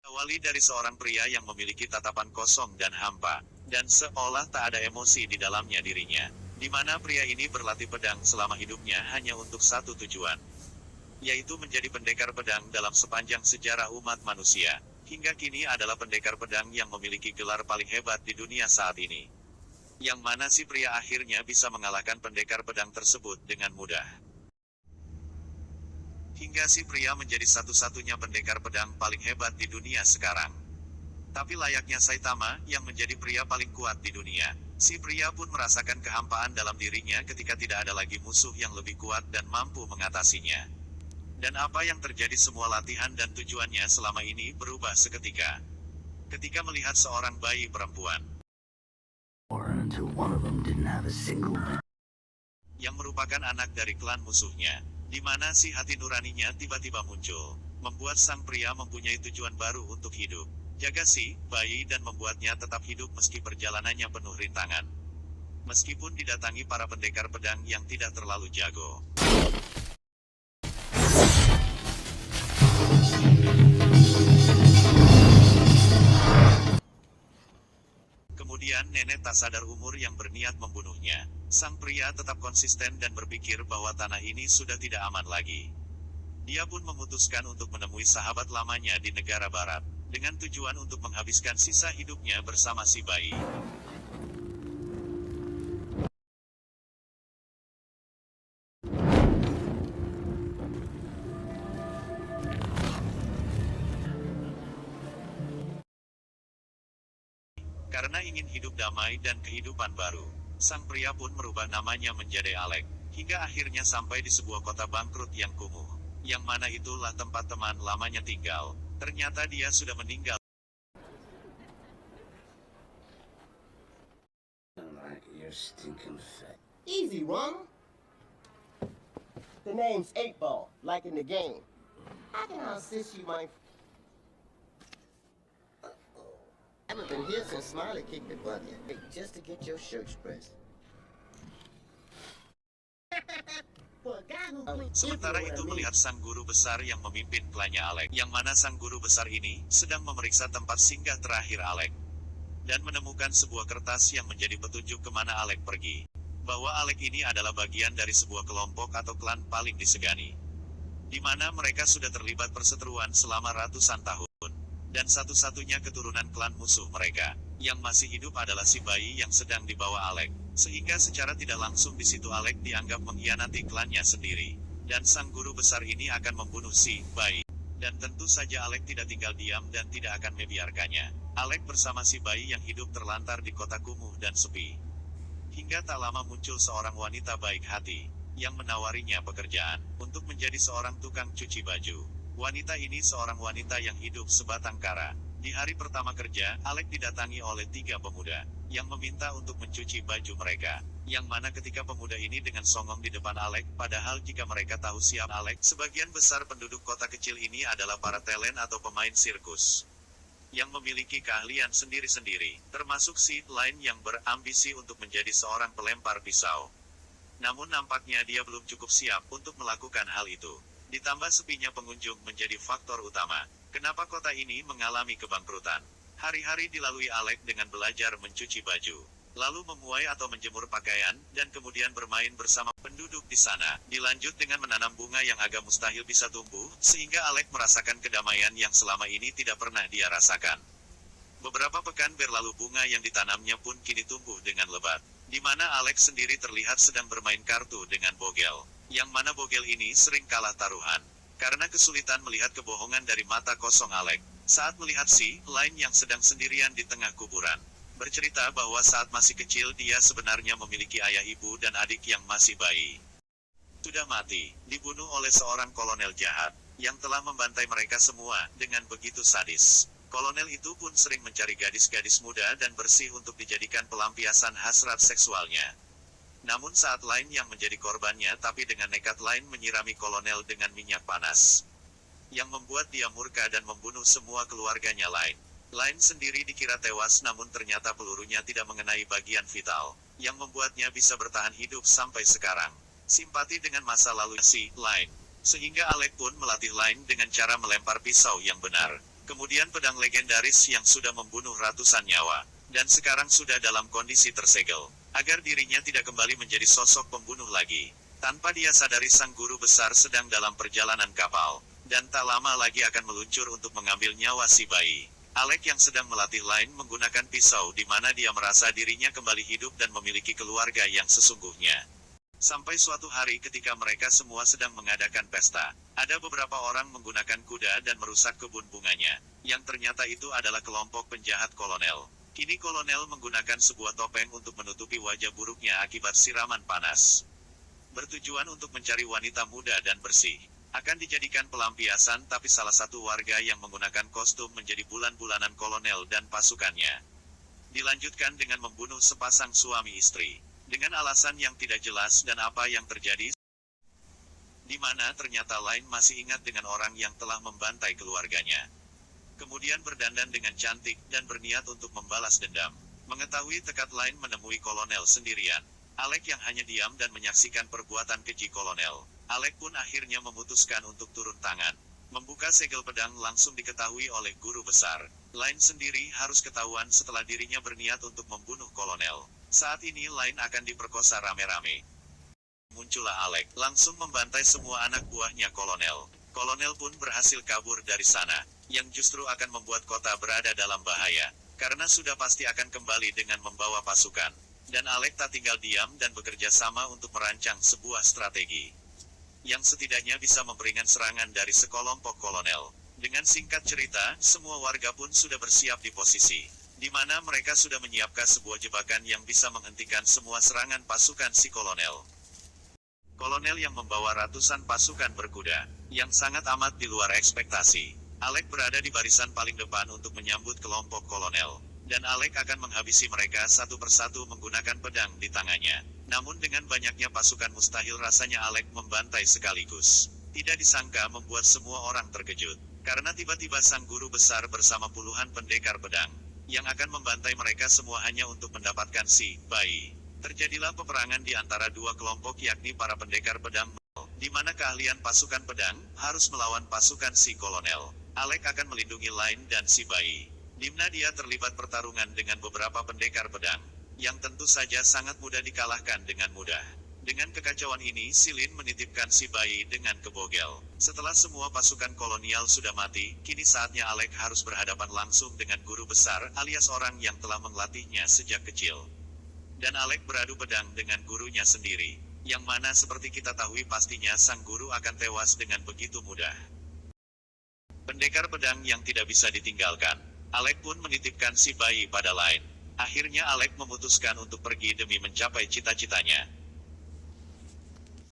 Awali dari seorang pria yang memiliki tatapan kosong dan hampa, dan seolah tak ada emosi di dalamnya dirinya. Di mana pria ini berlatih pedang selama hidupnya hanya untuk satu tujuan, yaitu menjadi pendekar pedang dalam sepanjang sejarah umat manusia. Hingga kini adalah pendekar pedang yang memiliki gelar paling hebat di dunia saat ini. Yang mana si pria akhirnya bisa mengalahkan pendekar pedang tersebut dengan mudah. Hingga si pria menjadi satu-satunya pendekar pedang paling hebat di dunia sekarang. Tapi layaknya Saitama, yang menjadi pria paling kuat di dunia, si pria pun merasakan kehampaan dalam dirinya ketika tidak ada lagi musuh yang lebih kuat dan mampu mengatasinya. Dan apa yang terjadi, semua latihan dan tujuannya selama ini berubah seketika. Ketika melihat seorang bayi perempuan yang merupakan anak dari klan musuhnya, di mana si hati nuraninya tiba-tiba muncul, membuat sang pria mempunyai tujuan baru untuk hidup. Jaga si bayi dan membuatnya tetap hidup meski perjalanannya penuh rintangan. Meskipun didatangi para pendekar pedang yang tidak terlalu jago. Kemudian nenek tak sadar umur yang berniat membunuhnya. Sang pria tetap konsisten dan berpikir bahwa tanah ini sudah tidak aman lagi. Dia pun memutuskan untuk menemui sahabat lamanya di negara barat, dengan tujuan untuk menghabiskan sisa hidupnya bersama si bayi. Karena ingin hidup damai dan kehidupan baru, sang pria pun merubah namanya menjadi Alec, hingga akhirnya sampai di sebuah kota bangkrut yang kumuh, yang mana itulah tempat teman lamanya tinggal. Ternyata dia sudah meninggal. Easy, Ron. The name's 8-Ball, like in the game. How can I assist you, my... I haven't been here since Smiley kicked the bucket, just to get your shirt pressed. Sementara itu melihat sang guru besar yang memimpin klannya Alec, yang mana sang guru besar ini sedang memeriksa tempat singgah terakhir Alec, dan menemukan sebuah kertas yang menjadi petunjuk kemana Alec pergi. Bahwa Alec ini adalah bagian dari sebuah kelompok atau klan paling disegani, di mana mereka sudah terlibat perseteruan selama ratusan tahun. Dan satu-satunya keturunan klan musuh mereka, yang masih hidup adalah si bayi yang sedang dibawa Alec. Sehingga secara tidak langsung di situ Alec dianggap mengkhianati klannya sendiri. Dan sang guru besar ini akan membunuh si bayi. Dan tentu saja Alec tidak tinggal diam dan tidak akan membiarkannya. Alec bersama si bayi yang hidup terlantar di kota kumuh dan sepi. Hingga tak lama muncul seorang wanita baik hati, yang menawarinya pekerjaan, untuk menjadi seorang tukang cuci baju. Wanita ini seorang wanita yang hidup sebatang kara. Di hari pertama kerja, Alec didatangi oleh 3 pemuda, yang meminta untuk mencuci baju mereka. Yang mana ketika pemuda ini dengan songong di depan Alec, padahal jika mereka tahu siapa Alec, sebagian besar penduduk kota kecil ini adalah para talent atau pemain sirkus, yang memiliki keahlian sendiri-sendiri, termasuk si lain yang berambisi untuk menjadi seorang pelempar pisau. Namun nampaknya dia belum cukup siap untuk melakukan hal itu. Ditambah sepinya pengunjung menjadi faktor utama, kenapa kota ini mengalami kebangkrutan. Hari-hari dilalui Alec dengan belajar mencuci baju, lalu memuai atau menjemur pakaian, dan kemudian bermain bersama penduduk di sana. Dilanjut dengan menanam bunga yang agak mustahil bisa tumbuh, sehingga Alec merasakan kedamaian yang selama ini tidak pernah dia rasakan. Beberapa pekan berlalu, bunga yang ditanamnya pun kini tumbuh dengan lebat, di mana Alec sendiri terlihat sedang bermain kartu dengan Bogel. Yang mana Bogel ini sering kalah taruhan, karena kesulitan melihat kebohongan dari mata kosong Alec, saat melihat si lain yang sedang sendirian di tengah kuburan. Bercerita bahwa saat masih kecil dia sebenarnya memiliki ayah, ibu, dan adik yang masih bayi. Sudah mati, dibunuh oleh seorang kolonel jahat, yang telah membantai mereka semua dengan begitu sadis. Kolonel itu pun sering mencari gadis-gadis muda dan bersih untuk dijadikan pelampiasan hasrat seksualnya. Namun saat lain yang menjadi korbannya tapi dengan nekat lain menyirami kolonel dengan minyak panas, yang membuat dia murka dan membunuh semua keluarganya lain. Lain sendiri dikira tewas namun ternyata pelurunya tidak mengenai bagian vital, yang membuatnya bisa bertahan hidup sampai sekarang. Simpati dengan masa lalu si lain, sehingga Alec pun melatih lain dengan cara melempar pisau yang benar. Kemudian pedang legendaris yang sudah membunuh ratusan nyawa, dan sekarang sudah dalam kondisi tersegel, agar dirinya tidak kembali menjadi sosok pembunuh lagi. Tanpa dia sadari sang guru besar sedang dalam perjalanan kapal, dan tak lama lagi akan meluncur untuk mengambil nyawa si bayi. Alec yang sedang melatih Line menggunakan pisau di mana dia merasa dirinya kembali hidup dan memiliki keluarga yang sesungguhnya. Sampai suatu hari ketika mereka semua sedang mengadakan pesta, ada beberapa orang menggunakan kuda dan merusak kebun bunganya, yang ternyata itu adalah kelompok penjahat kolonel. Kini kolonel menggunakan sebuah topeng untuk menutupi wajah buruknya akibat siraman panas. Bertujuan untuk mencari wanita muda dan bersih. Akan dijadikan pelampiasan, tapi salah satu warga yang menggunakan kostum menjadi bulan-bulanan kolonel dan pasukannya. Dilanjutkan dengan membunuh sepasang suami istri. Dengan alasan yang tidak jelas dan apa yang terjadi, di mana ternyata Line masih ingat dengan orang yang telah membantai keluarganya. Kemudian berdandan dengan cantik dan berniat untuk membalas dendam. Mengetahui tekad Line menemui kolonel sendirian, Alec yang hanya diam dan menyaksikan perbuatan keji kolonel. Alec pun akhirnya memutuskan untuk turun tangan. Membuka segel pedang langsung diketahui oleh guru besar. Line sendiri harus ketahuan setelah dirinya berniat untuk membunuh kolonel. Saat ini Line akan diperkosa rame-rame. Muncullah Alec, langsung membantai semua anak buahnya kolonel. Kolonel pun berhasil kabur dari sana, yang justru akan membuat kota berada dalam bahaya, karena sudah pasti akan kembali dengan membawa pasukan. Dan Alec tak tinggal diam dan bekerja sama untuk merancang sebuah strategi, yang setidaknya bisa memperingan serangan dari sekelompok kolonel. Dengan singkat cerita, semua warga pun sudah bersiap di posisi, di mana mereka sudah menyiapkan sebuah jebakan yang bisa menghentikan semua serangan pasukan si kolonel. Kolonel yang membawa ratusan pasukan berkuda, yang sangat amat di luar ekspektasi. Alec berada di barisan paling depan untuk menyambut kelompok kolonel, dan Alec akan menghabisi mereka satu persatu menggunakan pedang di tangannya. Namun dengan banyaknya pasukan mustahil rasanya Alec membantai sekaligus. Tidak disangka membuat semua orang terkejut, karena tiba-tiba sang guru besar bersama puluhan pendekar pedang, yang akan membantai mereka semua hanya untuk mendapatkan si bayi. Terjadilah peperangan di antara dua kelompok yakni para pendekar pedang, di mana keahlian pasukan pedang harus melawan pasukan si kolonel. Alec akan melindungi Line dan si bayi, di mana dia terlibat pertarungan dengan beberapa pendekar pedang, yang tentu saja sangat mudah dikalahkan dengan mudah. Dengan kekacauan ini, si Lin menitipkan si bayi dengan kebogel. Setelah semua pasukan kolonial sudah mati, kini saatnya Alec harus berhadapan langsung dengan guru besar alias orang yang telah melatihnya sejak kecil. Dan Alec beradu pedang dengan gurunya sendiri, yang mana seperti kita tahu pastinya sang guru akan tewas dengan begitu mudah. Pendekar pedang yang tidak bisa ditinggalkan, Alec pun menitipkan si bayi pada Line. Akhirnya Alec memutuskan untuk pergi demi mencapai cita-citanya.